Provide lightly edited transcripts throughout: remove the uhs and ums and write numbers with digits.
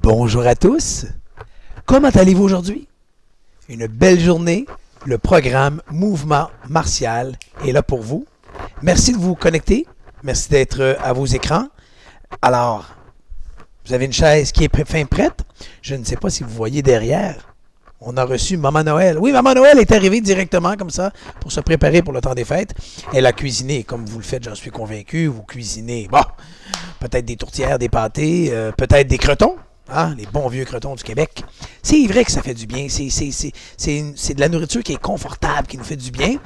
Bonjour à tous. Comment allez-vous aujourd'hui? Une belle journée. Le programme Mouvement Martial est là pour vous. Merci de vous connecter. Merci d'être à vos écrans. Alors, vous avez une chaise qui est fin prête. Je ne sais pas si vous voyez derrière. On a reçu Maman Noël. Oui, Maman Noël est arrivée directement comme ça pour se préparer pour le temps des fêtes. Elle a cuisiné, comme vous le faites, j'en suis convaincu. Vous cuisinez, bon, peut-être des tourtières, des pâtés, peut-être des cretons. Hein, les bons vieux cretons du Québec. C'est vrai que ça fait du bien. C'est de la nourriture qui est confortable, qui nous fait du bien.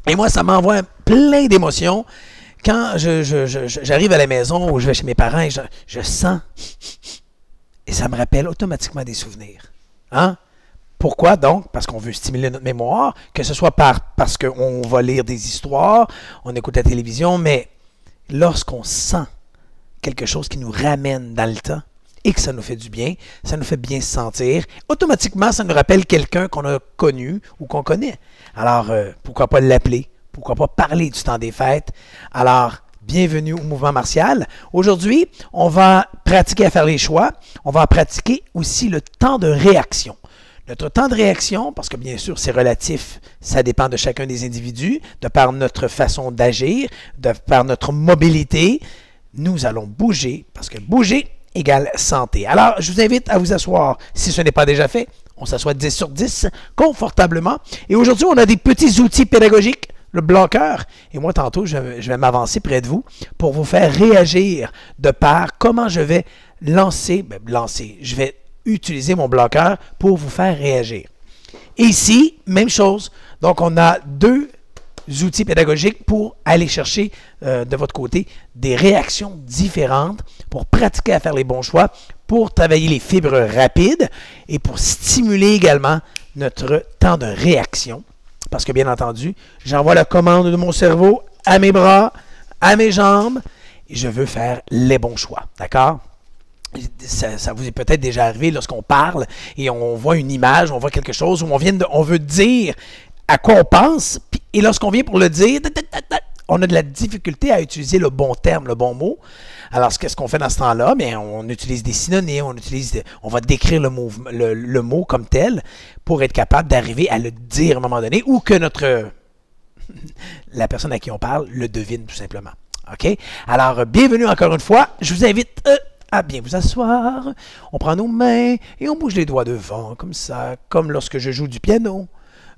Et moi, ça m'envoie plein d'émotions. Quand j'arrive à la maison ou je vais chez mes parents et je sens... Et ça me rappelle automatiquement des souvenirs. Hein? Pourquoi donc? Parce qu'on veut stimuler notre mémoire, que ce soit parce qu'on va lire des histoires, on écoute la télévision, mais lorsqu'on sent quelque chose qui nous ramène dans le temps et que ça nous fait du bien, ça nous fait bien se sentir, automatiquement, ça nous rappelle quelqu'un qu'on a connu ou qu'on connaît. Alors, pourquoi pas l'appeler? Pourquoi pas parler du temps des fêtes? Alors, bienvenue au Mouvement Martial. Aujourd'hui, on va pratiquer à faire les choix. On va pratiquer aussi le temps de réaction. Notre temps de réaction, parce que bien sûr, c'est relatif, ça dépend de chacun des individus, de par notre façon d'agir, de par notre mobilité. Nous allons bouger, parce que bouger égale santé. Alors, je vous invite à vous asseoir, si ce n'est pas déjà fait. On s'assoit 10 sur 10, confortablement. Et aujourd'hui, on a des petits outils pédagogiques. Le bloqueur, et moi tantôt, je vais m'avancer près de vous pour vous faire réagir de par comment je vais je vais utiliser mon bloqueur pour vous faire réagir. Et ici, même chose, donc on a deux outils pédagogiques pour aller chercher de votre côté des réactions différentes pour pratiquer à faire les bons choix, pour travailler les fibres rapides et pour stimuler également notre temps de réaction. Parce que, bien entendu, j'envoie la commande de mon cerveau à mes bras, à mes jambes, et je veux faire les bons choix. D'accord? Ça vous est peut-être déjà arrivé lorsqu'on parle et on voit une image, on voit quelque chose où on veut dire à quoi on pense, et lorsqu'on vient pour le dire, on a de la difficulté à utiliser le bon terme, le bon mot. Alors, qu'est-ce qu'on fait dans ce temps-là? Bien, on utilise des synonymes, on va décrire le mot comme tel pour être capable d'arriver à le dire à un moment donné ou que la personne à qui on parle le devine tout simplement. OK? Alors, bienvenue encore une fois. Je vous invite à bien vous asseoir. On prend nos mains et on bouge les doigts devant, comme ça, comme lorsque je joue du piano,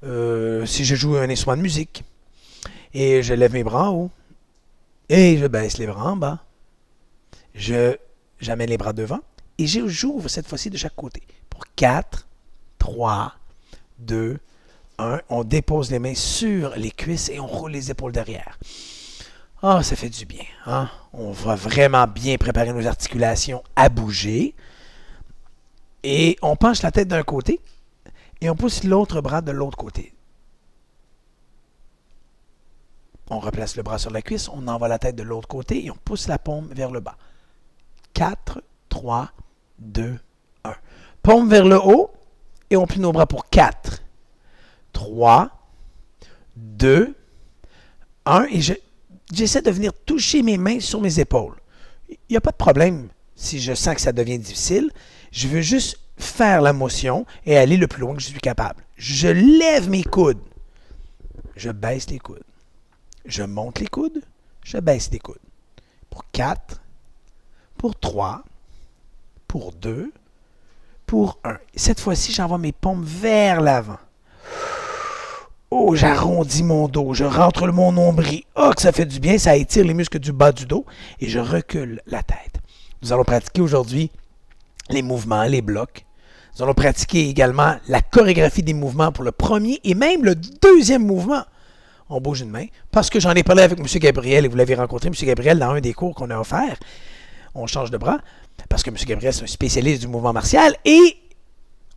si je joue un instrument de musique. Et je lève mes bras en haut. Et je baisse les bras en bas. J'amène les bras devant. Et j'ouvre cette fois-ci de chaque côté. Pour 4, 3, 2, 1. On dépose les mains sur les cuisses et on roule les épaules derrière. Ah, ça fait du bien. Hein? On va vraiment bien préparer nos articulations à bouger. Et on penche la tête d'un côté. Et on pousse l'autre bras de l'autre côté. On replace le bras sur la cuisse, on envoie la tête de l'autre côté et on pousse la paume vers le bas. 4, 3, 2, 1. Paume vers le haut et on plie nos bras pour 4, 3, 2, 1. Et j'essaie de venir toucher mes mains sur mes épaules. Il n'y a pas de problème si je sens que ça devient difficile. Je veux juste faire la motion et aller le plus loin que je suis capable. Je lève mes coudes. Je baisse les coudes. Je monte les coudes, je baisse les coudes. Pour 4, pour 3, pour 2, pour 1. Cette fois-ci, j'envoie mes paumes vers l'avant. Oh, j'arrondis mon dos, je rentre mon nombril. Oh, que ça fait du bien, ça étire les muscles du bas du dos et je recule la tête. Nous allons pratiquer aujourd'hui les mouvements, les blocs. Nous allons pratiquer également la chorégraphie des mouvements pour le premier et même le deuxième mouvement. On bouge une main, parce que j'en ai parlé avec M. Gabriel, et vous l'avez rencontré, M. Gabriel, dans un des cours qu'on a offert. On change de bras, parce que M. Gabriel, c'est un spécialiste du mouvement martial, et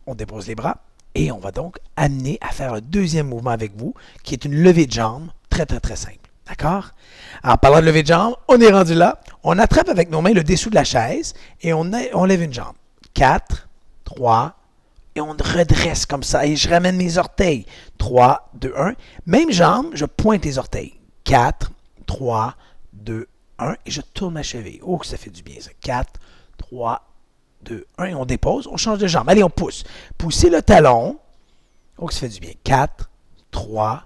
on dépose les bras, et on va donc amener à faire le deuxième mouvement avec vous, qui est une levée de jambes, très, très, très simple. D'accord? En parlant de levée de jambes, on est rendu là, on attrape avec nos mains le dessous de la chaise, et on lève une jambe. 4, 3, et on redresse comme ça. Et je ramène mes orteils. 3, 2, 1. Même jambe, je pointe les orteils. 4, 3, 2, 1. Et je tourne ma cheville. Oh, ça fait du bien ça. 4, 3, 2, 1. Et on dépose, on change de jambe. Allez, on pousse. Poussez le talon. Oh, que ça fait du bien. 4, 3,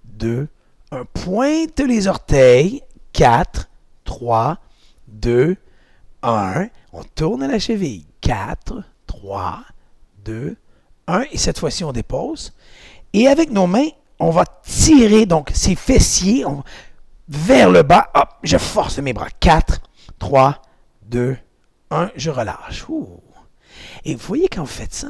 2, 1. Pointe les orteils. 4, 3, 2, 1. On tourne à la cheville. 4, 3, 2, 1. Et cette fois-ci, on dépose. Et avec nos mains, on va tirer donc ces fessiers vers le bas. Hop, je force mes bras. 4, 3, 2, 1. Je relâche. Ouh. Et vous voyez quand vous faites ça,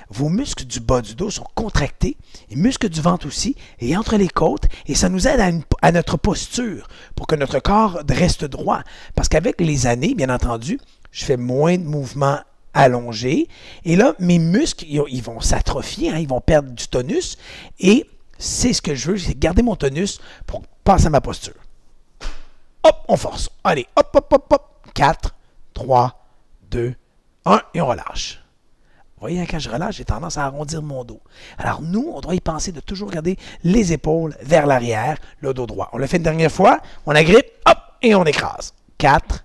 vos muscles du bas du dos sont contractés, les muscles du ventre aussi, et entre les côtes, et ça nous aide à notre posture pour que notre corps reste droit. Parce qu'avec les années, bien entendu, je fais moins de mouvements allongés, et là, mes muscles, ils vont s'atrophier, hein, ils vont perdre du tonus, et c'est ce que je veux, c'est garder mon tonus pour passer à ma posture. Hop, on force. Allez, hop, hop, hop, hop. 4, 3, 2, 1, et on relâche. Vous voyez, quand je relâche, j'ai tendance à arrondir mon dos. Alors, nous, on doit y penser de toujours garder les épaules vers l'arrière, le dos droit. On le fait une dernière fois, on agrippe, hop, et on écrase. 4,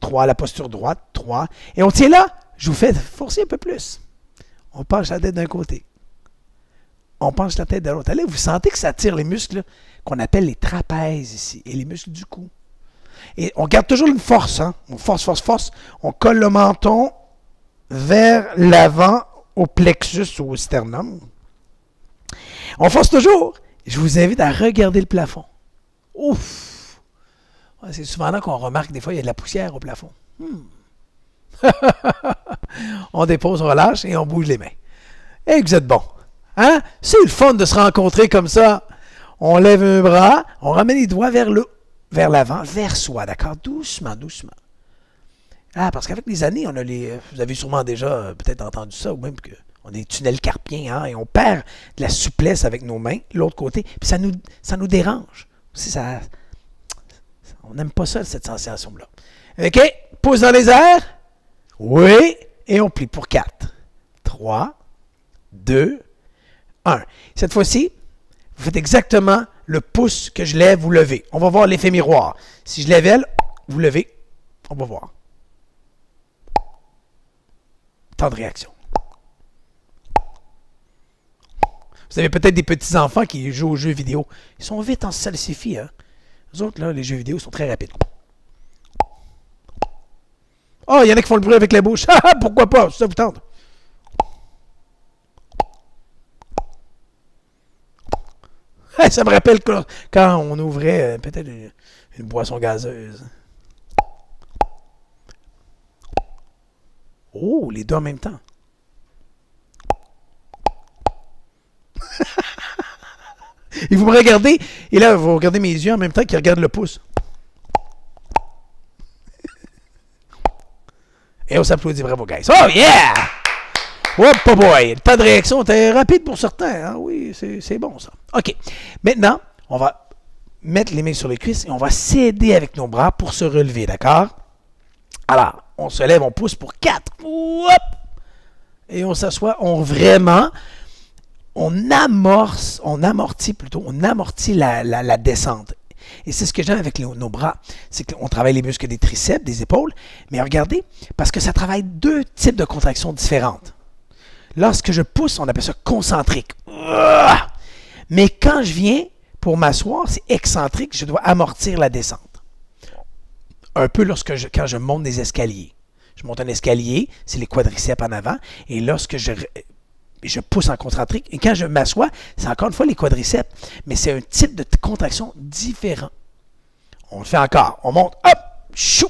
3, la posture droite, 3, et on tient là. Je vous fais forcer un peu plus. On penche la tête d'un côté. On penche la tête de l'autre. Allez, vous sentez que ça tire les muscles qu'on appelle les trapèzes ici, et les muscles du cou. Et on garde toujours une force, hein? On force, force, force. On colle le menton vers l'avant, au plexus ou au sternum. On force toujours. Je vous invite à regarder le plafond. Ouf! Ouais, c'est souvent là qu'on remarque des fois il y a de la poussière au plafond. On dépose, on relâche et on bouge les mains. Et vous êtes bon. Hein? C'est le fun de se rencontrer comme ça. On lève un bras, on ramène les doigts vers l'avant, vers soi, d'accord? Doucement, doucement. Ah, parce qu'avec les années, on a vous avez sûrement déjà peut-être entendu ça, ou même qu'on a des tunnels carpiens, hein, et on perd de la souplesse avec nos mains, l'autre côté, puis ça nous dérange. Aussi, on n'aime pas ça, cette sensation-là. OK? Pouce dans les airs. Oui. Et on plie pour 4, 3, 2, 1. Cette fois-ci, vous faites exactement le pouce que je lève, vous levez. On va voir l'effet miroir. Si je lève elle, vous levez. On va voir. Temps de réaction. Vous avez peut-être des petits-enfants qui jouent aux jeux vidéo. Ils sont vite en salsifie, hein? Les autres, là, les jeux vidéo sont très rapides. Oh, il y en a qui font le bruit avec la bouche. Pourquoi pas? Ça vous tente? Ça me rappelle quand on ouvrait peut-être une boisson gazeuse. Oh, les deux en même temps. Et vous me regardez, et là, vous regardez mes yeux en même temps qu'ils regardent le pouce. Et on s'applaudit, bravo, guys. Oh, yeah! Oh, boy! Le temps de réaction était rapide pour certains. Hein? Oui, c'est bon, ça. OK. Maintenant, on va mettre les mains sur les cuisses et on va s'aider avec nos bras pour se relever, d'accord? Alors, on se lève, on pousse pour 4. Hop! Et on s'assoit. On amortit la descente. Et c'est ce que j'aime avec nos bras. C'est qu'on travaille les muscles des triceps, des épaules. Mais regardez, parce que ça travaille deux types de contractions différentes. Lorsque je pousse, on appelle ça concentrique. Mais quand je viens pour m'asseoir, c'est excentrique. Je dois amortir la descente. Un peu quand je monte des escaliers. Je monte un escalier, c'est les quadriceps en avant. Et lorsque je pousse en concentrique. Et quand je m'assois, c'est encore une fois les quadriceps. Mais c'est un type de contraction différent. On le fait encore. On monte, hop, chou,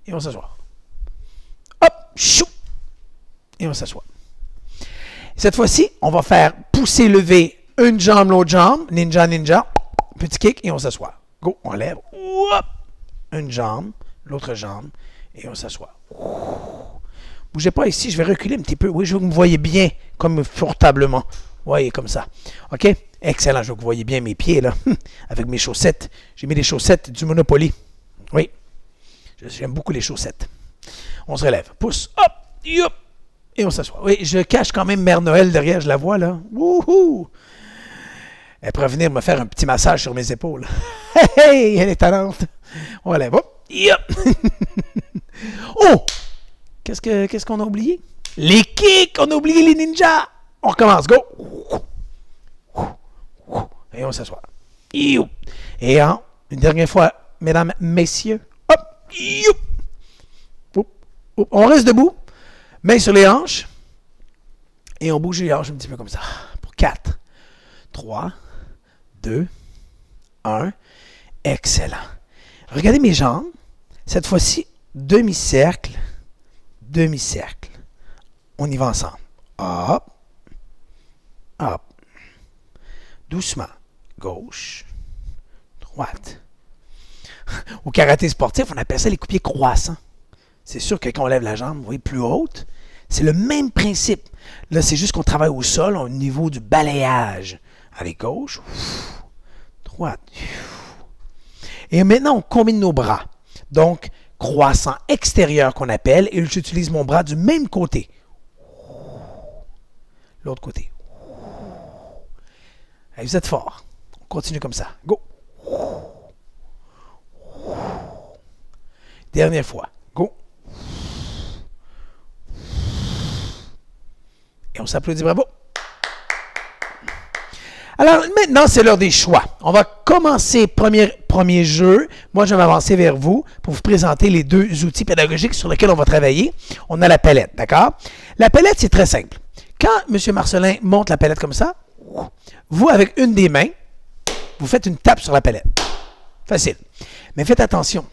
et on s'assoit. Hop, chou, et on s'assoit. Cette fois-ci, on va faire pousser, lever une jambe, l'autre jambe. Ninja, ninja. Petit kick, et on s'assoit. Go, on lève. Hop, une jambe, l'autre jambe, et on s'assoit. Bougez pas ici, je vais reculer un petit peu. Oui, je veux que vous me voyez bien, confortablement. Oui, comme ça. OK? Excellent, je veux que vous voyez bien mes pieds, là, avec mes chaussettes. J'ai mis les chaussettes du Monopoly. Oui. J'aime beaucoup les chaussettes. On se relève. Pousse. Hop! Yop! Et on s'assoit. Oui, je cache quand même Mère Noël derrière, je la vois, là. Wouhou! Elle pourrait venir me faire un petit massage sur mes épaules. Hey, hey! Elle est talente. On relève. Hop! Yop! Oh! Qu'est-ce qu'on a oublié? Les kicks! On a oublié les ninjas! On recommence, go! Et on s'assoit. Et une dernière fois, mesdames, messieurs. Hop! On reste debout. Main sur les hanches. Et on bouge les hanches un petit peu comme ça. Pour 4, 3, 2, 1. Excellent. Regardez mes jambes. Cette fois-ci, demi-cercle. Demi-cercle. On y va ensemble. Hop. Hop. Doucement. Gauche. Droite. Au karaté sportif, on appelle ça les coups-pieds croissants. C'est sûr que quand on lève la jambe, vous voyez, plus haute, c'est le même principe. Là, c'est juste qu'on travaille au sol au niveau du balayage. Allez, gauche. Droite. Et maintenant, on combine nos bras. Donc, croissant extérieur qu'on appelle, et j'utilise mon bras du même côté. L'autre côté. Allez, vous êtes fort. On continue comme ça. Go. Dernière fois. Go. Et on s'applaudit, bravo. Alors, maintenant, c'est l'heure des choix. On va commencer premier jeu. Moi, je vais m'avancer vers vous pour vous présenter les deux outils pédagogiques sur lesquels on va travailler. On a la palette, d'accord? La palette, c'est très simple. Quand M. Marcelin monte la palette comme ça, vous, avec une des mains, vous faites une tape sur la palette. Facile. Mais faites attention.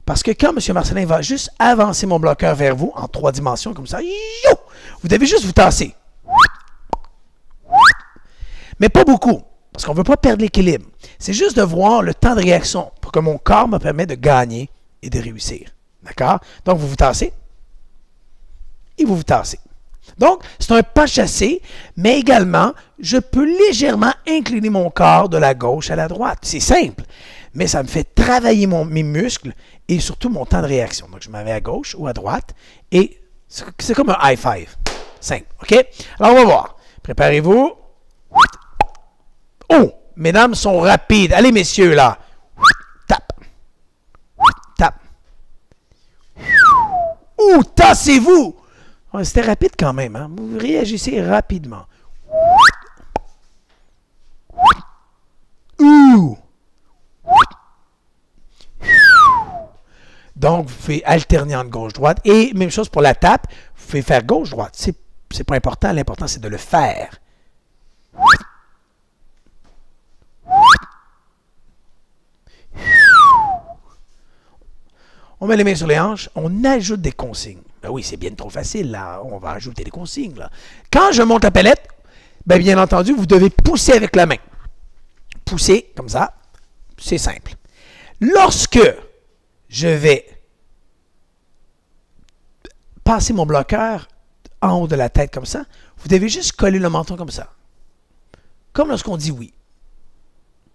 Parce que quand M. Marcelin va juste avancer mon bloqueur vers vous, en 3 dimensions, comme ça, vous devez juste vous tasser. Mais pas beaucoup, parce qu'on ne veut pas perdre l'équilibre. C'est juste de voir le temps de réaction pour que mon corps me permette de gagner et de réussir. D'accord? Donc, vous vous tassez et vous vous tassez. Donc, c'est un pas chassé, mais également, je peux légèrement incliner mon corps de la gauche à la droite. C'est simple, mais ça me fait travailler mes muscles et surtout mon temps de réaction. Donc, je m'en vais à gauche ou à droite et c'est comme un high five. Simple, OK? Alors, on va voir. Préparez-vous. Oh! Mesdames sont rapides. Allez, messieurs, là. Tape. Tape. Ouh! Tassez-vous! Oh, c'était rapide quand même. Hein? Vous réagissez rapidement. Ouh! Donc, vous pouvez alterner entre gauche-droite. Et même chose pour la tape. Vous pouvez faire gauche-droite. C'est pas important. L'important, c'est de le faire. On met les mains sur les hanches, on ajoute des consignes. Ben oui, c'est bien trop facile, là. On va ajouter des consignes, là. Quand je monte la palette, ben bien entendu, vous devez pousser avec la main. Pousser, comme ça, c'est simple. Lorsque je vais passer mon bloqueur en haut de la tête, comme ça, vous devez juste coller le menton comme ça. Comme lorsqu'on dit oui.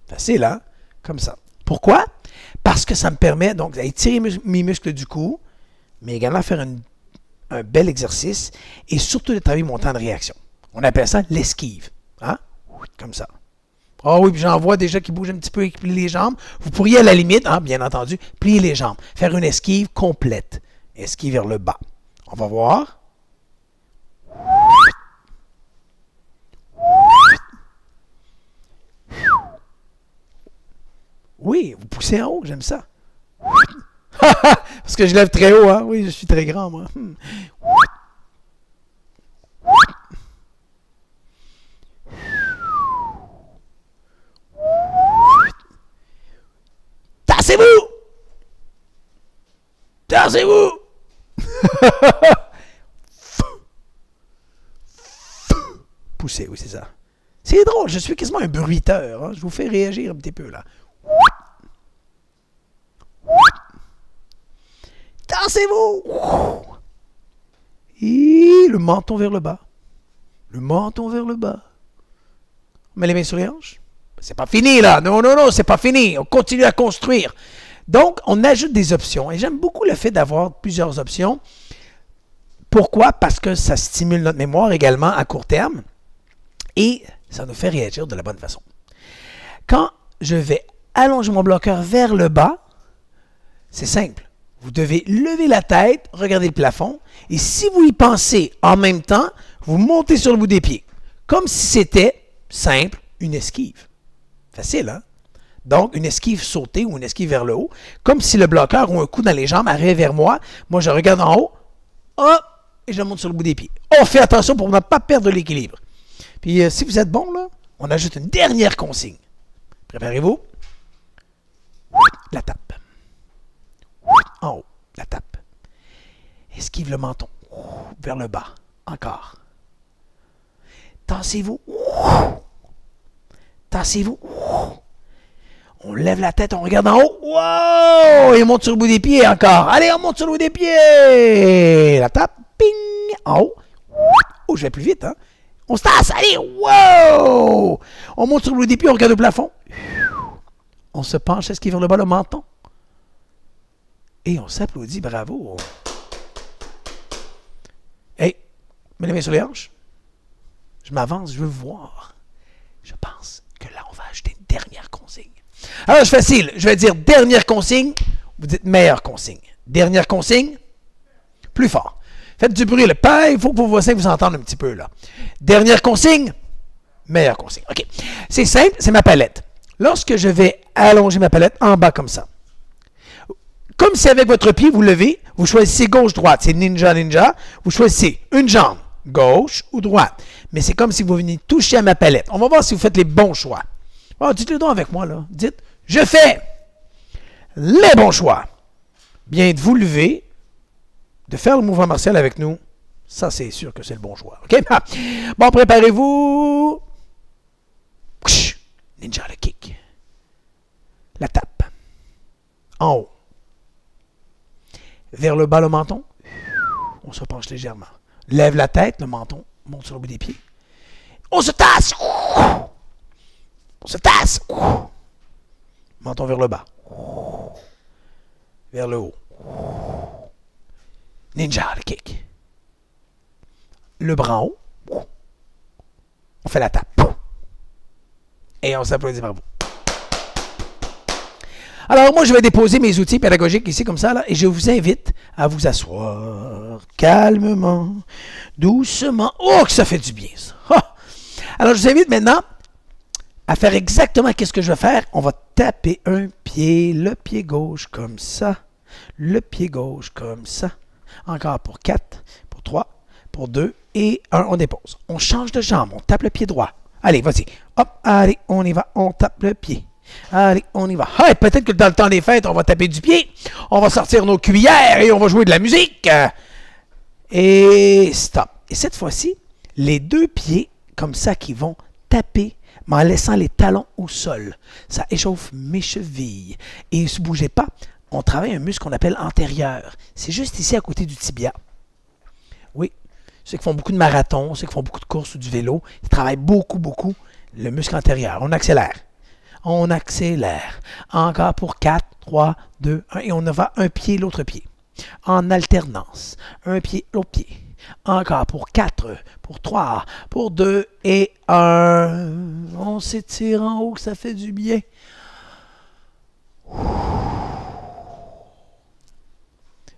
Facile, hein? Comme ça. Pourquoi? Parce que ça me permet donc d'étirer mes muscles du cou, mais également faire un bel exercice et surtout de travailler mon temps de réaction. On appelle ça l'esquive. Hein? Comme ça. Ah oui, puis j'en vois déjà qui bougent un petit peu et qui plient les jambes. Vous pourriez à la limite, hein, bien entendu, plier les jambes. Faire une esquive complète. Esquive vers le bas. On va voir. Oui, vous poussez en haut, j'aime ça. Parce que je lève très haut, hein? Oui, je suis très grand, moi. Tassez-vous! Tassez-vous! Poussez, oui, c'est ça. C'est drôle, je suis quasiment un bruiteur. Hein? Je vous fais réagir un petit peu, là. Tassez-vous! Et le menton vers le bas. Le menton vers le bas. On met les mains sur les hanches. C'est pas fini, là. Non, non, non, c'est pas fini. On continue à construire. Donc, on ajoute des options. Et j'aime beaucoup le fait d'avoir plusieurs options. Pourquoi? Parce que ça stimule notre mémoire également à court terme. Et ça nous fait réagir de la bonne façon. Quand je vais allonger mon bloqueur vers le bas, c'est simple. Vous devez lever la tête, regarder le plafond, et si vous y pensez en même temps, vous montez sur le bout des pieds. Comme si c'était, simple, une esquive. Facile, hein? Donc, une esquive sautée ou une esquive vers le haut, comme si le bloqueur ou un coup dans les jambes arrivait vers moi. Moi, je regarde en haut, hop, et je monte sur le bout des pieds. On fait attention pour ne pas perdre l'équilibre. Puis, si vous êtes bon, là, on ajoute une dernière consigne. Préparez-vous. La tape. En haut, la tape. Esquive le menton. Vers le bas. Encore. Tassez-vous. Tassez-vous. On lève la tête, on regarde en haut. Wow! Et on monte sur le bout des pieds encore. Allez, on monte sur le bout des pieds. La tape. Ping! En haut. Oh, je vais plus vite, hein? On se tasse. Allez, wow! On monte sur le bout des pieds, on regarde le plafond. On se penche, esquive vers le bas, le menton. Et on s'applaudit, bravo. Hey, mets les mains sur les hanches. Je m'avance, je veux voir. Je pense que là, on va ajouter une dernière consigne. Alors, c'est facile. Je vais dire dernière consigne. Vous dites meilleure consigne. Dernière consigne. Plus fort. Faites du bruit. Il faut que vos voisins vous entendent un petit peu, là. Dernière consigne. Meilleure consigne. OK. C'est simple, c'est ma palette. Lorsque je vais allonger ma palette en bas comme ça, comme si avec votre pied, vous levez, vous choisissez gauche-droite. C'est ninja. Vous choisissez une jambe, gauche ou droite. Mais c'est comme si vous veniez toucher à ma palette. On va voir si vous faites les bons choix. Oh, dites-le donc avec moi, là. Dites, je fais les bons choix. Bien de vous lever, de faire le mouvement martial avec nous. Ça, c'est sûr que c'est le bon choix. OK? Bon, préparez-vous. Ninja le kick. La tape. En haut. Vers le bas, le menton. On se penche légèrement. Lève la tête, le menton monte sur le bout des pieds. On se tasse. On se tasse. Menton vers le bas. Vers le haut. Ninja, le kick. Le bras en haut. On fait la tape. Et on s'applaudit par vous. Alors, moi, je vais déposer mes outils pédagogiques ici, comme ça, là, et je vous invite à vous asseoir calmement, doucement. Oh, que ça fait du bien, ça! Ah! Alors, je vous invite maintenant à faire exactement qu'est-ce que je vais faire. On va taper un pied, le pied gauche, comme ça. Le pied gauche, comme ça. Encore pour 4, pour 3, pour 2 et 1, on dépose. On change de jambe, on tape le pied droit. Allez, vas-y. Hop, allez, on y va, on tape le pied. Allez, on y va. Hey, peut-être que dans le temps des fêtes, on va taper du pied. On va sortir nos cuillères et on va jouer de la musique. Et stop. Et cette fois-ci, les deux pieds, comme ça, qui vont taper, mais en laissant les talons au sol. Ça échauffe mes chevilles. Et ne se bougez pas, on travaille un muscle qu'on appelle antérieur. C'est juste ici à côté du tibia. Oui. Ceux qui font beaucoup de marathons, ceux qui font beaucoup de courses ou du vélo, ils travaillent beaucoup le muscle antérieur. On accélère. On accélère. Encore pour 4, 3, 2, 1. Et on va un pied, l'autre pied. En alternance. Un pied, l'autre pied. Encore pour 4, pour 3, pour 2 et 1. On s'étire en haut, ça fait du bien.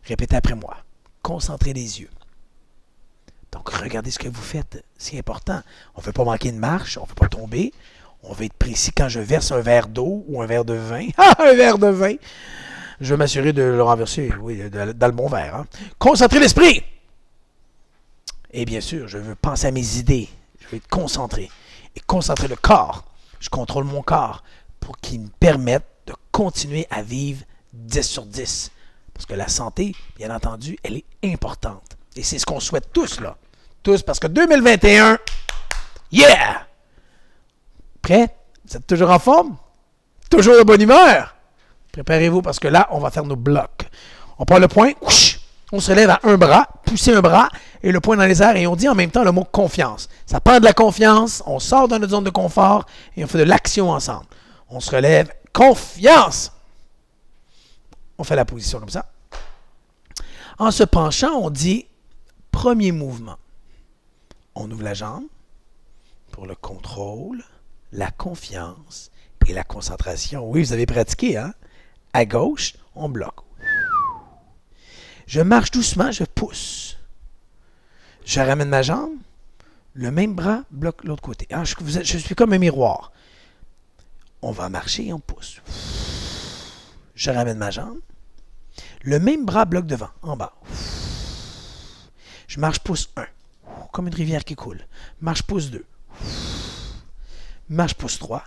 Répétez après moi. Concentrez les yeux. Donc, regardez ce que vous faites. C'est important. On ne veut pas manquer une marche. On ne veut pas tomber. On veut être précis quand je verse un verre d'eau ou un verre de vin. Ah, un verre de vin! Je vais m'assurer de le renverser, oui, dans le bon verre. Hein. Concentrez l'esprit! Et bien sûr, je veux penser à mes idées. Je veux être concentré. Et concentrer le corps. Je contrôle mon corps pour qu'il me permette de continuer à vivre 10 sur 10. Parce que la santé, bien entendu, elle est importante. Et c'est ce qu'on souhaite tous, là. Tous, parce que 2021, yeah! Prêt? Vous êtes toujours en forme? Toujours de bonne humeur? Préparez-vous parce que là, on va faire nos blocs. On prend le poing, on se lève à un bras, pousser un bras et le poing dans les airs et on dit en même temps le mot confiance. Ça prend de la confiance, on sort de notre zone de confort et on fait de l'action ensemble. On se relève, confiance! On fait la position comme ça. En se penchant, on dit premier mouvement. On ouvre la jambe pour le contrôle, la confiance et la concentration. Oui, vous avez pratiqué, hein? À gauche, on bloque. Je marche doucement, je pousse. Je ramène ma jambe. Le même bras bloque l'autre côté. Ah, je suis comme un miroir. On va marcher et on pousse. Je ramène ma jambe. Le même bras bloque devant, en bas. Je marche, pousse 1. Comme une rivière qui coule. Marche, pousse 2. Marche, pousse 3.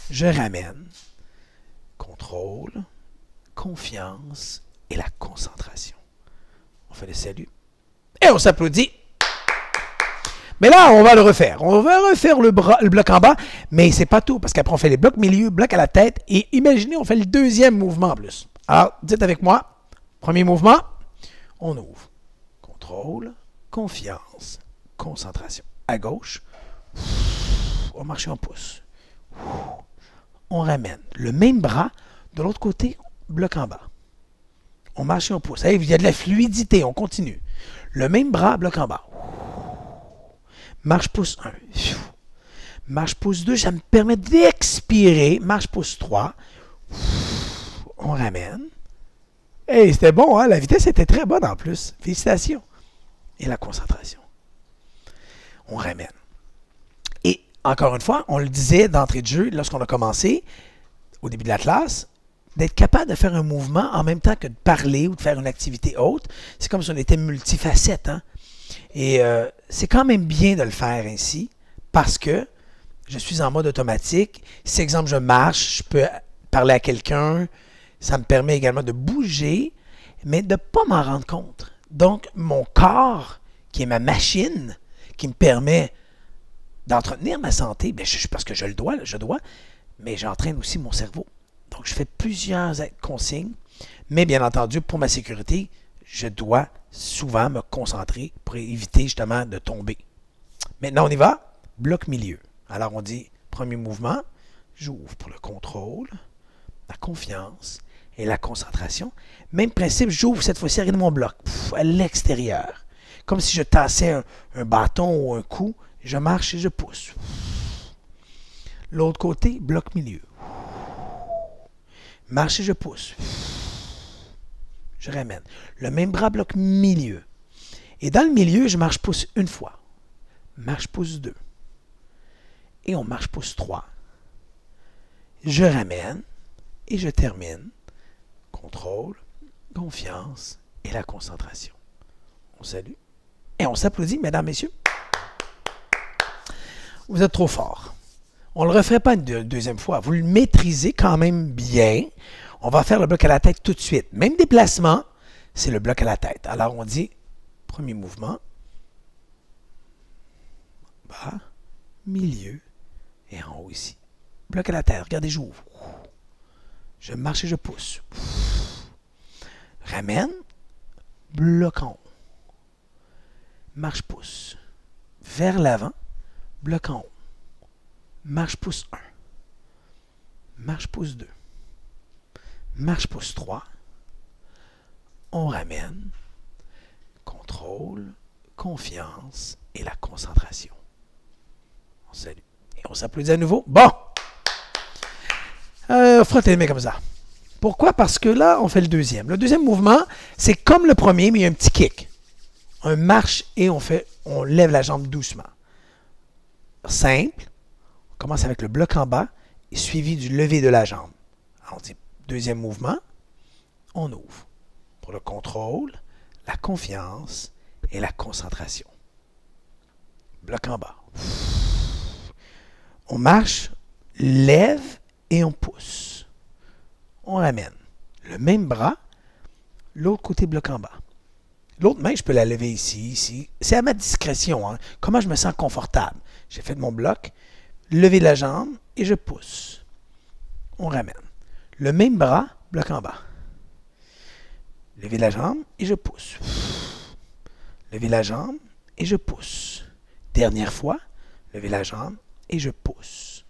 Je ramène. Contrôle, confiance et la concentration. On fait le salut. Et on s'applaudit. Mais là, on va le refaire. On va refaire le bloc en bas, mais c'est pas tout, parce qu'après, on fait les blocs milieu, bloc à la tête, et imaginez, on fait le deuxième mouvement en plus. Alors, dites avec moi. Premier mouvement, on ouvre. Contrôle, confiance, concentration. À gauche, on marche et on pousse. On ramène. Le même bras, de l'autre côté, bloc en bas. On marche et on pousse. Hey, il y a de la fluidité, on continue. Le même bras, bloc en bas. Marche, pouce 1. Marche, pouce 2, ça me permet d'expirer. Marche, pouce 3. On ramène. Hey, c'était bon, hein? La vitesse était très bonne en plus. Félicitations. Et la concentration. On ramène. Et encore une fois, on le disait d'entrée de jeu lorsqu'on a commencé, au début de la classe, d'être capable de faire un mouvement en même temps que de parler ou de faire une activité autre. C'est comme si on était multifacette, hein? Et c'est quand même bien de le faire ainsi parce que je suis en mode automatique. Si, exemple, je marche, je peux parler à quelqu'un. Ça me permet également de bouger, mais de ne pas m'en rendre compte. Donc, mon corps, qui est ma machine, qui me permet d'entretenir ma santé, bien, parce que je dois, mais j'entraîne aussi mon cerveau. Donc, je fais plusieurs consignes, mais bien entendu, pour ma sécurité, je dois souvent me concentrer pour éviter justement de tomber. Maintenant, on y va. Bloc milieu. Alors, on dit premier mouvement, j'ouvre pour le contrôle, la confiance et la concentration. Même principe, j'ouvre cette fois-ci de mon bloc, à l'extérieur. Comme si je tassais un bâton ou un coup, je marche et je pousse. L'autre côté, bloc milieu. Marche et je pousse. Je ramène. Le même bras bloc milieu. Et dans le milieu, je marche pouce une fois. Marche pouce 2. Et on marche pouce 3. Je ramène et je termine. Contrôle, confiance et la concentration. On salue. Et on s'applaudit, mesdames, messieurs. Vous êtes trop forts. On ne le referait pas une deuxième fois. Vous le maîtrisez quand même bien. On va faire le bloc à la tête tout de suite. Même déplacement, c'est le bloc à la tête. Alors, on dit, premier mouvement, bas, milieu et en haut ici. Bloc à la tête. Regardez, j'ouvre. Je marche et je pousse. Ramène, bloc en haut. Marche, pousse. Vers l'avant, bloc en haut. Marche, pouce 1. Marche, pouce 2. Marche, pouce 3. On ramène. Contrôle, confiance et la concentration. On salue. Et on s'applaudit à nouveau. Bon! Frottez les mains comme ça. Pourquoi? Parce que là, on fait le deuxième. Le deuxième mouvement, c'est comme le premier, mais il y a un petit kick. On marche et on lève la jambe doucement. Simple. On commence avec le bloc en bas et suivi du lever de la jambe. Alors, on dit deuxième mouvement, on ouvre. Pour le contrôle, la confiance et la concentration. Bloc en bas. On marche, lève et on pousse. On ramène. Le même bras, l'autre côté bloc en bas. L'autre main, je peux la lever ici, ici. C'est à ma discrétion. Hein? Comment je me sens confortable. J'ai fait mon bloc, lever la jambe et je pousse. On ramène. Le même bras, bloc en bas. Lever la jambe et je pousse. Lever la jambe et je pousse. Dernière fois, lever la jambe et je pousse.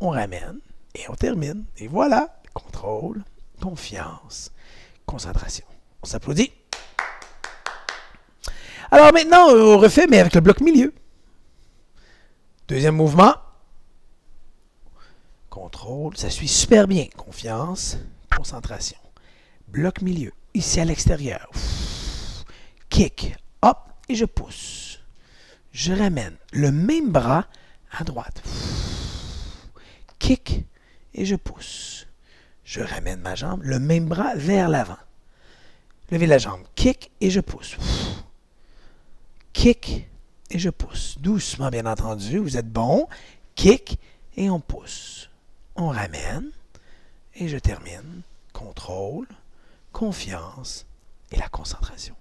On ramène et on termine. Et voilà, contrôle, confiance, concentration. On s'applaudit. Alors maintenant, on refait, mais avec le bloc milieu. Deuxième mouvement. Contrôle, ça suit super bien. Confiance, concentration. Bloc milieu. ici à l'extérieur. Kick, hop, et je pousse. Je ramène le même bras à droite. Kick, et je pousse. Je ramène ma jambe, le même bras vers l'avant. Levez la jambe, kick, et je pousse. Kick, et je pousse. Doucement, bien entendu, vous êtes bon. Kick, et on pousse. On ramène, et je termine. Contrôle, confiance et la concentration.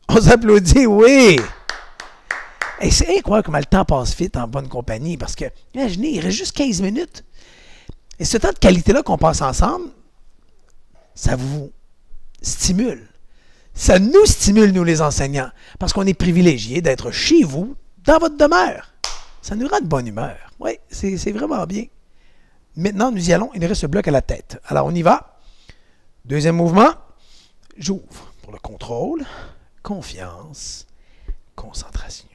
On s'applaudit, oui! Et c'est incroyable comment le temps passe vite en bonne compagnie, parce que, imaginez, il reste juste 15 minutes. Et ce temps de qualité-là qu'on passe ensemble, ça vous stimule. Ça nous stimule, nous les enseignants, parce qu'on est privilégiés d'être chez vous, dans votre demeure. Ça nous rend de bonne humeur. Oui, c'est vraiment bien. Maintenant, nous y allons. Il nous reste ce bloc à la tête. Alors, on y va. Deuxième mouvement. J'ouvre pour le contrôle, confiance, concentration.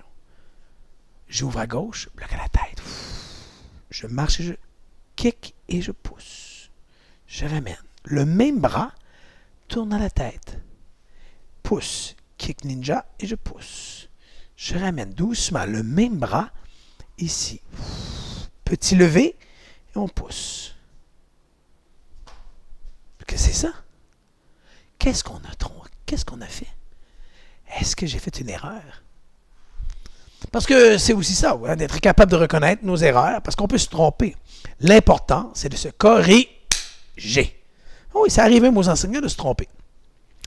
J'ouvre à gauche, bloc à la tête. Je marche et je kick et je pousse. Je ramène. Le même bras tourne à la tête. Pousse, kick ninja et je pousse. Je ramène doucement le même bras ici. Petit levé et on pousse. Qu'est-ce que c'est ça? Qu'est-ce qu'on a fait? Est-ce que j'ai fait une erreur? Parce que c'est aussi ça, hein, d'être capable de reconnaître nos erreurs, parce qu'on peut se tromper. L'important, c'est de se corriger. Oui, ça arrive même aux enseignants de se tromper.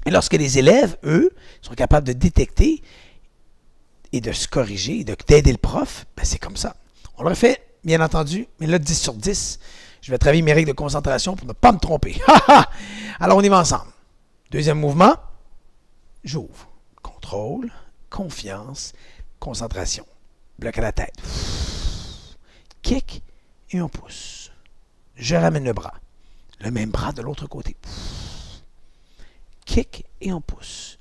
Et lorsque les élèves, eux, sont capables de détecter et de se corriger, et d'aider le prof, ben c'est comme ça. On le refait, bien entendu, mais là, 10 sur 10, je vais travailler mes règles de concentration pour ne pas me tromper. Alors, on y va ensemble. Deuxième mouvement, j'ouvre. Contrôle, confiance, concentration. Bloc à la tête. Kick et on pousse. Je ramène le bras. Le même bras de l'autre côté. Kick et on pousse.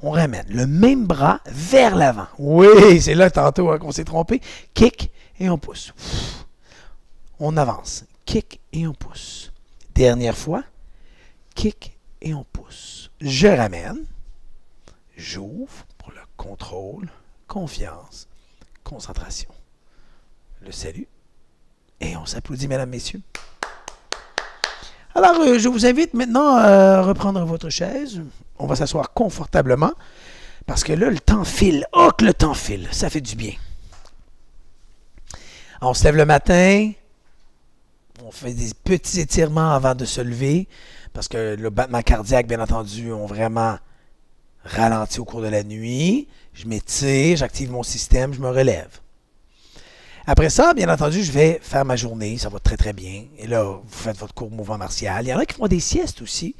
On ramène le même bras vers l'avant. Oui, c'est là tantôt hein, qu'on s'est trompé. Kick et on pousse. On avance. Kick et on pousse. Dernière fois. Kick et on pousse. Je ramène. J'ouvre pour le contrôle, confiance, concentration. Le salut. Et on s'applaudit, mesdames, messieurs. Alors, je vous invite maintenant à reprendre votre chaise. On va s'asseoir confortablement. Parce que là, le temps file. Oh, que le temps file. Ça fait du bien. On se lève le matin. On fait des petits étirements avant de se lever. Parce que le battement cardiaque, bien entendu, ont vraiment ralenti au cours de la nuit. Je m'étire, j'active mon système, je me relève. Après ça, bien entendu, je vais faire ma journée. Ça va très, très bien. Et là, vous faites votre court mouvement martial. Il y en a qui font des siestes aussi.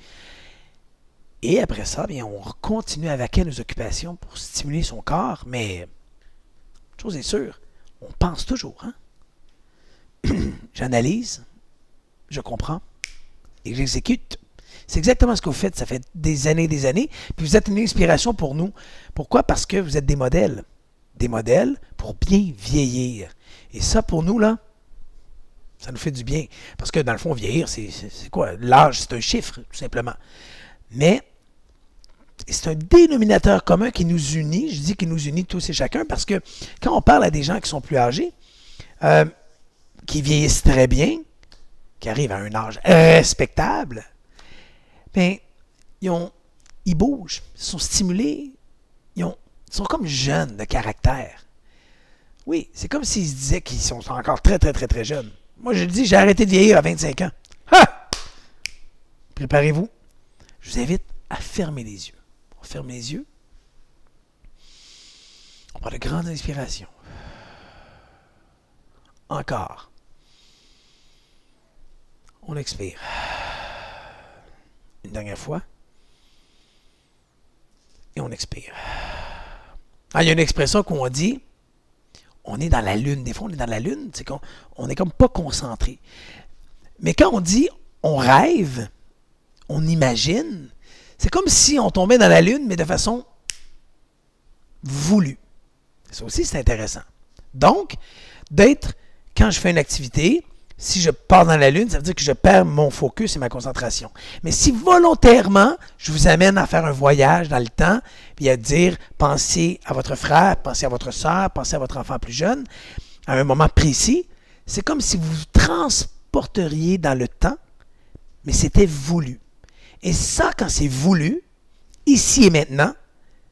Et après ça, bien, on continue à vaquer à nos occupations pour stimuler son corps. Mais, une chose est sûre, on pense toujours. Hein? J'analyse, je comprends et j'exécute. C'est exactement ce que vous faites. Ça fait des années, puis vous êtes une inspiration pour nous. Pourquoi? Parce que vous êtes des modèles. Des modèles pour bien vieillir. Et ça, pour nous, là, ça nous fait du bien. Parce que, dans le fond, vieillir, c'est quoi? L'âge, c'est un chiffre, tout simplement. Mais, c'est un dénominateur commun qui nous unit. Je dis qu'il nous unit tous et chacun parce que quand on parle à des gens qui sont plus âgés, qui vieillissent très bien, qui arrivent à un âge respectable, bien, ils bougent, ils sont stimulés, ils sont comme jeunes de caractère. Oui, c'est comme s'ils se disaient qu'ils sont encore très, très, très, très jeunes. Moi, je le dis, j'ai arrêté de vieillir à 25 ans. Ha! Préparez-vous. Je vous invite à fermer les yeux. On ferme les yeux. On prend de grandes inspirations. Encore. On expire. Une dernière fois. Et on expire. Ah, il y a une expression qu'on dit, on est dans la lune. Des fois, on est dans la lune, c'est qu'on est comme pas concentré. Mais quand on dit on rêve, on imagine, c'est comme si on tombait dans la lune, mais de façon voulue. Ça aussi, c'est intéressant. Donc, quand je fais une activité, Si je pars dans la lune, ça veut dire que je perds mon focus et ma concentration. Mais si volontairement, je vous amène à faire un voyage dans le temps, puis à dire, pensez à votre frère, pensez à votre soeur, pensez à votre enfant plus jeune, à un moment précis, c'est comme si vous vous transporteriez dans le temps, mais c'était voulu. Et ça, quand c'est voulu, ici et maintenant,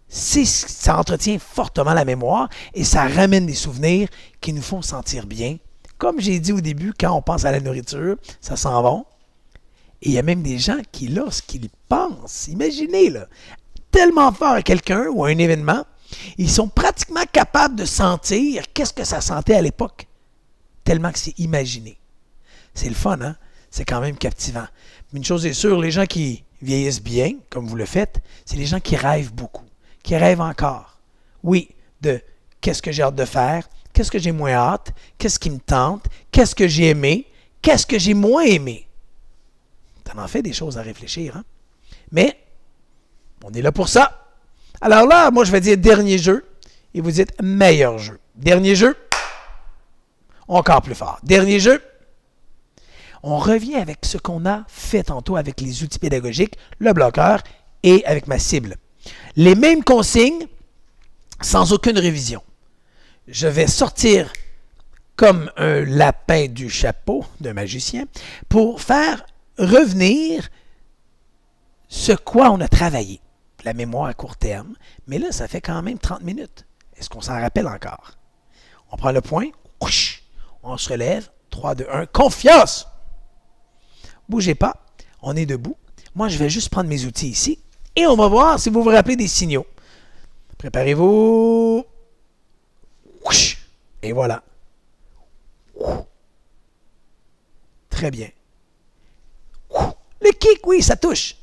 ça entretient fortement la mémoire et ça ramène des souvenirs qui nous font sentir bien. Comme j'ai dit au début, quand on pense à la nourriture, ça sent bon. Et il y a même des gens qui, lorsqu'ils pensent, imaginez, là, tellement fort à quelqu'un ou à un événement, ils sont pratiquement capables de sentir qu'est-ce que ça sentait à l'époque, tellement que c'est imaginé. C'est le fun, hein? C'est quand même captivant. Mais une chose est sûre, les gens qui vieillissent bien, comme vous le faites, c'est les gens qui rêvent beaucoup, qui rêvent encore. Oui, de qu'est-ce que j'ai hâte de faire, qu'est-ce que j'ai moins hâte, qu'est-ce qui me tente, qu'est-ce que j'ai aimé, qu'est-ce que j'ai moins aimé. Ça en fait des choses à réfléchir, hein? Mais, on est là pour ça. Alors là, moi, je vais dire dernier jeu, et vous dites meilleur jeu. Dernier jeu, encore plus fort. Dernier jeu, on revient avec ce qu'on a fait tantôt avec les outils pédagogiques, le bloqueur et avec ma cible. Les mêmes consignes, sans aucune révision. Je vais sortir comme un lapin du chapeau d'un magicien pour faire revenir ce quoi on a travaillé. La mémoire à court terme, mais là, ça fait quand même 30 minutes. Est-ce qu'on s'en rappelle encore? On prend le point, on se relève, 3, 2, 1, confiance! Bougez pas, on est debout. Moi, je vais juste prendre mes outils ici et on va voir si vous vous rappelez des signaux. Préparez-vous. Et voilà. Très bien. Le kick, oui, ça touche.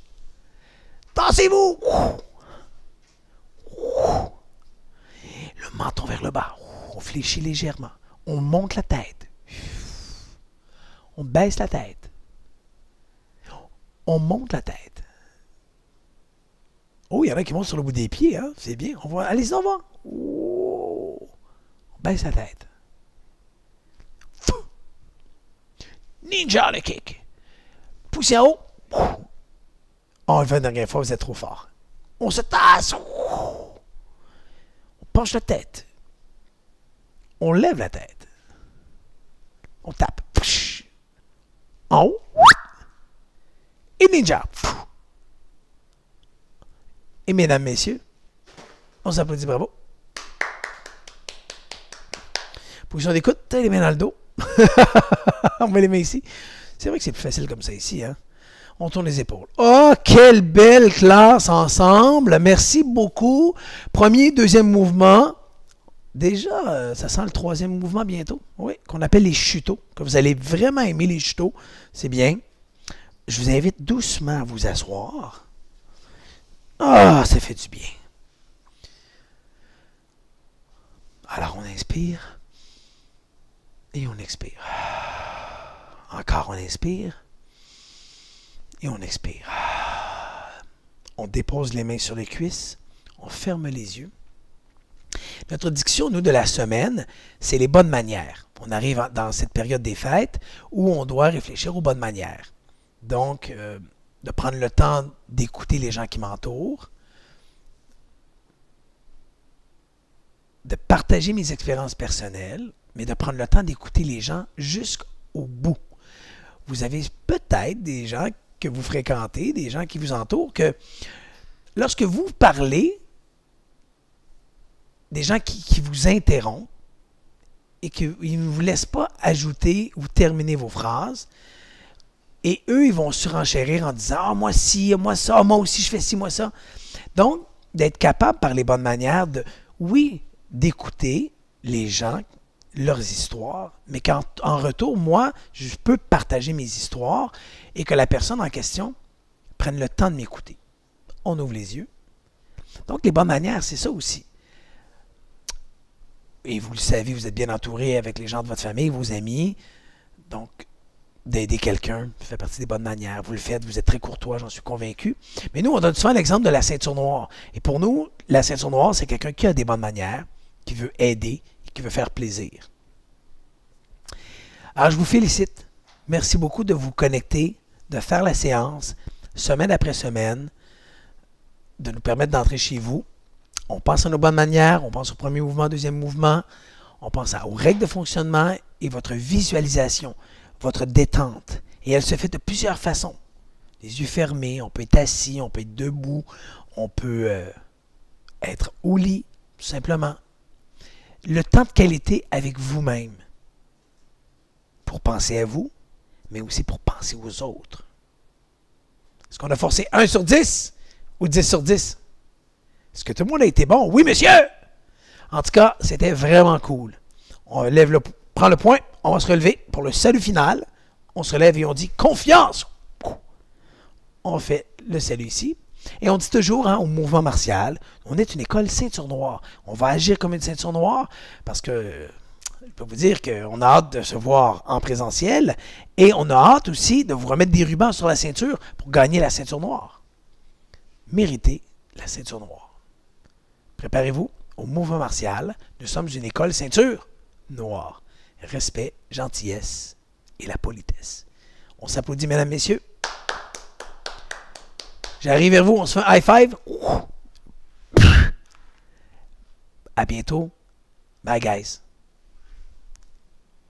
Tassez-vous. Le menton vers le bas. On fléchit légèrement. On monte la tête. On baisse la tête. On monte la tête. Oh, il y en a qui montent sur le bout des pieds, hein? C'est bien. Allez-y, on va. Oh. On baisse la tête. Ninja le kick. Poussez en haut. On le fait une dernière fois, vous êtes trop fort. On se tasse. On penche la tête. On lève la tête. On tape. En haut. Et ninja. Et mesdames, messieurs, on s'applaudit, bravo. Position d'écoute, les mains dans le dos. On met les mains ici. C'est vrai que c'est plus facile comme ça ici, hein? On tourne les épaules. Oh, quelle belle classe ensemble. Merci beaucoup. Premier, deuxième mouvement. Déjà, ça sent le troisième mouvement bientôt. Oui, qu'on appelle les chuteaux. Que vous allez vraiment aimer les chuteaux. C'est bien. Je vous invite doucement à vous asseoir. Ah, ça fait du bien. Alors, on inspire. Et on expire. Encore, on inspire. Et on expire. On dépose les mains sur les cuisses. On ferme les yeux. Notre diction, nous, de la semaine, c'est les bonnes manières. On arrive dans cette période des fêtes où on doit réfléchir aux bonnes manières. Donc, de prendre le temps d'écouter les gens qui m'entourent, de partager mes expériences personnelles, mais de prendre le temps d'écouter les gens jusqu'au bout. Vous avez peut-être des gens que vous fréquentez, des gens qui vous entourent, que lorsque vous parlez, des gens qui vous interrompent et qu'ils ne vous laissent pas ajouter ou terminer vos phrases, et eux, ils vont surenchérir en disant « Ah, moi ci, moi ça, moi aussi je fais ci, moi ça ». Donc, d'être capable par les bonnes manières de, oui, d'écouter les gens, leurs histoires, mais qu'en retour, moi, je peux partager mes histoires et que la personne en question prenne le temps de m'écouter. On ouvre les yeux. Donc, les bonnes manières, c'est ça aussi. Et vous le savez, vous êtes bien entouré avec les gens de votre famille, vos amis. Donc, d'aider quelqu'un fait partie des bonnes manières. Vous le faites, vous êtes très courtois, j'en suis convaincu. Mais nous, on donne souvent l'exemple de la ceinture noire. Et pour nous, la ceinture noire, c'est quelqu'un qui a des bonnes manières, qui veut aider, qui veut faire plaisir. Alors, je vous félicite. Merci beaucoup de vous connecter, de faire la séance, semaine après semaine, de nous permettre d'entrer chez vous. On pense à nos bonnes manières, on pense au premier mouvement, deuxième mouvement, on pense aux règles de fonctionnement et votre visualisation, votre détente. Et elle se fait de plusieurs façons. Les yeux fermés, on peut être assis, on peut être debout, on peut être au lit, tout simplement. Le temps de qualité avec vous-même. Pour penser à vous, mais aussi pour penser aux autres. Est-ce qu'on a forcé 1 sur 10 ou 10 sur 10? Est-ce que tout le monde a été bon? Oui, monsieur! En tout cas, c'était vraiment cool. On prend le point, on va se relever pour le salut final. On se relève et on dit confiance. On fait le salut ici. Et on dit toujours au mouvement martial, on est une école ceinture noire. On va agir comme une ceinture noire parce que je peux vous dire qu'on a hâte de se voir en présentiel et on a hâte aussi de vous remettre des rubans sur la ceinture pour gagner la ceinture noire. Méritez la ceinture noire. Préparez-vous au mouvement martial. Nous sommes une école ceinture noire. Respect, gentillesse et la politesse. On s'applaudit, mesdames, messieurs. J'arrive vers vous, on se fait un high five. À bientôt. Bye, guys.